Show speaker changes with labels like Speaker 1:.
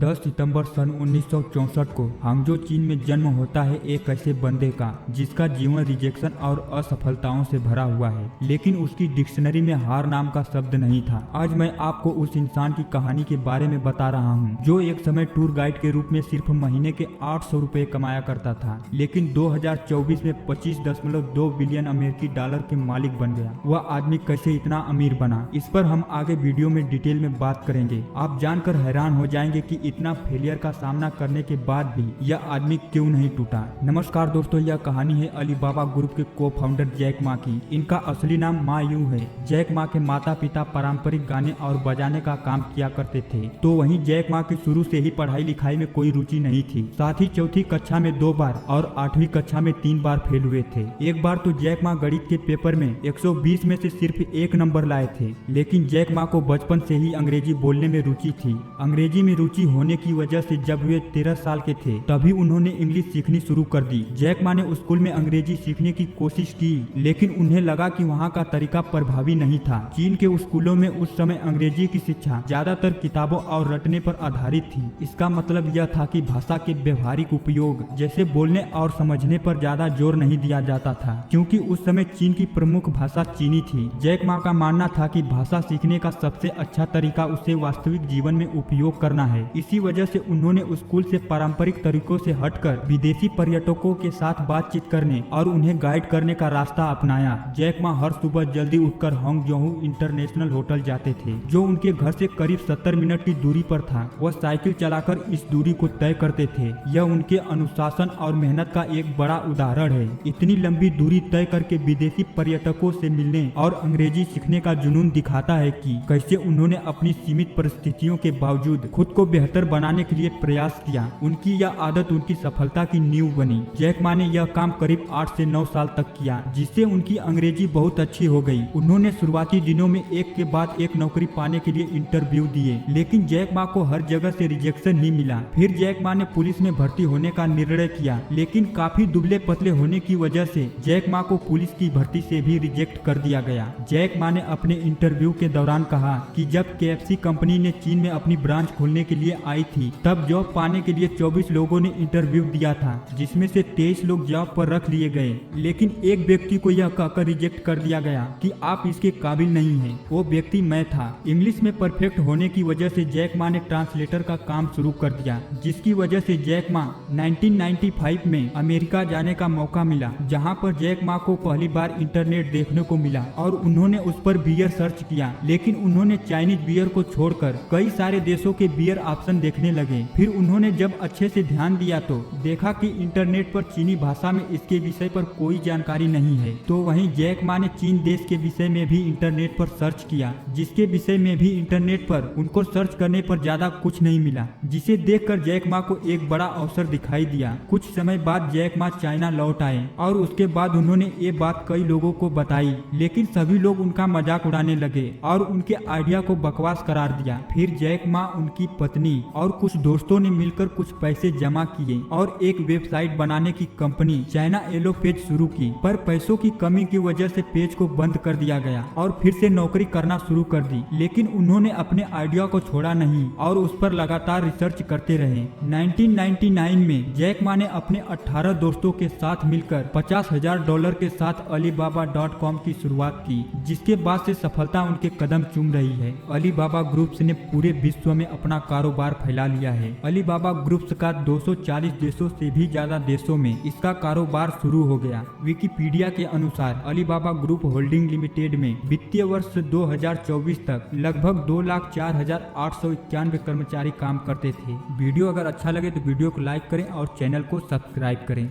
Speaker 1: 10 सितंबर सन 1964 को हांगझो चीन में जन्म होता है एक ऐसे बंदे का जिसका जीवन रिजेक्शन और असफलताओं से भरा हुआ है, लेकिन उसकी डिक्शनरी में हार नाम का शब्द नहीं था। आज मैं आपको उस इंसान की कहानी के बारे में बता रहा हूँ जो एक समय टूर गाइड के रूप में सिर्फ महीने के 800 रुपए कमाया करता था, लेकिन 2024 में 25.2 बिलियन अमेरिकी डॉलर के मालिक बन गया। वह आदमी कैसे इतना अमीर बना, इस पर हम आगे वीडियो में डिटेल में बात करेंगे। आप जानकर हैरान हो जाएंगे कि इतना फेलियर का सामना करने के बाद भी यह आदमी क्यों नहीं टूटा। नमस्कार दोस्तों, यह कहानी है अलीबाबा ग्रुप के को फाउंडर जैक मा की। इनका असली नाम मा यू है। जैक मा के माता पिता पारंपरिक गाने और बजाने का काम किया करते थे, तो वहीं जैक मा की शुरू से ही पढ़ाई लिखाई में कोई रुचि नहीं थी। साथ ही चौथी कक्षा में 2 बार और 8वीं कक्षा में 3 बार फेल हुए थे। एक बार तो जैक मा गणित के पेपर में 120 में से सिर्फ 1 नंबर लाए थे। लेकिन जैक मा को बचपन से ही अंग्रेजी बोलने में रुचि थी। अंग्रेजी में रुचि होने की वजह से जब वे 13 साल के थे तभी उन्होंने इंग्लिश सीखनी शुरू कर दी। जैक मा ने स्कूल में अंग्रेजी सीखने की कोशिश की, लेकिन उन्हें लगा कि वहाँ का तरीका प्रभावी नहीं था। चीन के स्कूलों में उस समय अंग्रेजी की शिक्षा ज्यादातर किताबों और रटने पर आधारित थी। इसका मतलब यह था कि भाषा के व्यवहारिक उपयोग जैसे बोलने और समझने पर ज्यादा जोर नहीं दिया जाता था, क्योंकि उस समय चीन की प्रमुख भाषा चीनी थी। जैक मा का मानना था कि भाषा सीखने का सबसे अच्छा तरीका उसे वास्तविक जीवन में उपयोग करना है। इसी वजह से उन्होंने स्कूल से पारंपरिक तरीकों से हटकर विदेशी पर्यटकों के साथ बातचीत करने और उन्हें गाइड करने का रास्ता अपनाया। जैक मा हर सुबह जल्दी उठकर हांगझो इंटरनेशनल होटल जाते थे, जो उनके घर से करीब 70 मिनट की दूरी पर था। वह साइकिल चलाकर इस दूरी को तय करते थे। यह उनके अनुशासन और मेहनत का एक बड़ा उदाहरण है। इतनी लंबी दूरी तय करके विदेशी पर्यटकों से मिलने और अंग्रेजी सीखने का जुनून दिखाता है कि कैसे उन्होंने अपनी सीमित परिस्थितियों के बावजूद खुद को बेहतर बनाने के लिए प्रयास किया। उनकी यह आदत उनकी सफलता की नींव बनी। जैक मा ने यह काम करीब 8 से 9 साल तक किया, जिससे उनकी अंग्रेजी बहुत अच्छी हो गई। उन्होंने शुरुआती दिनों में एक के बाद एक नौकरी पाने के लिए इंटरव्यू दिए, लेकिन जैक मा को हर जगह से रिजेक्शन ही मिला। फिर जैक मा ने पुलिस में भर्ती होने का निर्णय किया, लेकिन काफी दुबले पतले होने की वजह से जैक मा को पुलिस की भर्ती से भी रिजेक्ट कर दिया गया। जैक मा ने अपने इंटरव्यू के दौरान कहा कि जब KFC कंपनी ने चीन में अपनी ब्रांच खोलने के लिए आई थी, तब जॉब पाने के लिए 24 लोगों ने इंटरव्यू दिया था, जिसमें से 23 लोग जॉब पर रख लिए गए, लेकिन एक व्यक्ति को यह कहकर रिजेक्ट कर दिया गया कि आप इसके काबिल नहीं हैं। वो व्यक्ति मैं था। इंग्लिश में परफेक्ट होने की वजह से जैक मा ने ट्रांसलेटर का काम शुरू कर दिया, जिसकी वजह से जैक मा 1995 में अमेरिका जाने का मौका मिला, जहाँ पर जैक मा को पहली बार इंटरनेट देखने को मिला और उन्होंने उस पर बियर सर्च किया। लेकिन उन्होंने चाइनीज बियर को छोड़कर कई सारे देशों के बियर ऑप्शन देखने लगे। फिर उन्होंने जब अच्छे से ध्यान दिया तो देखा कि इंटरनेट पर चीनी भाषा में इसके विषय पर कोई जानकारी नहीं है। तो वहीं जैक मा ने चीन देश के विषय में भी इंटरनेट पर सर्च किया, जिसके विषय में भी इंटरनेट पर उनको सर्च करने पर ज्यादा कुछ नहीं मिला, जिसे देखकर जैक मा को एक बड़ा अवसर दिखाई दिया। कुछ समय बाद जैक मा चाइना लौट आए और उसके बाद उन्होंने ये बात कई लोगों को बताई, लेकिन सभी लोग उनका मजाक उड़ाने लगे और उनके आइडिया को बकवास करार दिया। फिर जैक मा, उनकी पत्नी और कुछ दोस्तों ने मिलकर कुछ पैसे जमा किए और एक वेबसाइट बनाने की कंपनी चाइना येलो पेज शुरू की, पर पैसों की कमी की वजह से पेज को बंद कर दिया गया और फिर से नौकरी करना शुरू कर दी। लेकिन उन्होंने अपने आइडिया को छोड़ा नहीं और उस पर लगातार रिसर्च करते रहे। 1999 में जैक मा ने अपने 18 दोस्तों के साथ मिलकर $50,000 के साथ Alibaba.com की शुरुआत की, जिसके बाद से सफलता उनके कदम चूम रही है। अलीबाबा ग्रुप्स ने पूरे विश्व में अपना कारोबार फैला लिया है। अलीबाबा ग्रुप्स का 240 देशों से भी ज्यादा देशों में इसका कारोबार शुरू हो गया। विकिपीडिया के अनुसार अलीबाबा ग्रुप होल्डिंग लिमिटेड में वित्तीय वर्ष 2024 तक लगभग 2,04,891 कर्मचारी काम करते थे। वीडियो अगर अच्छा लगे तो वीडियो को लाइक करें और चैनल को सब्सक्राइब करें।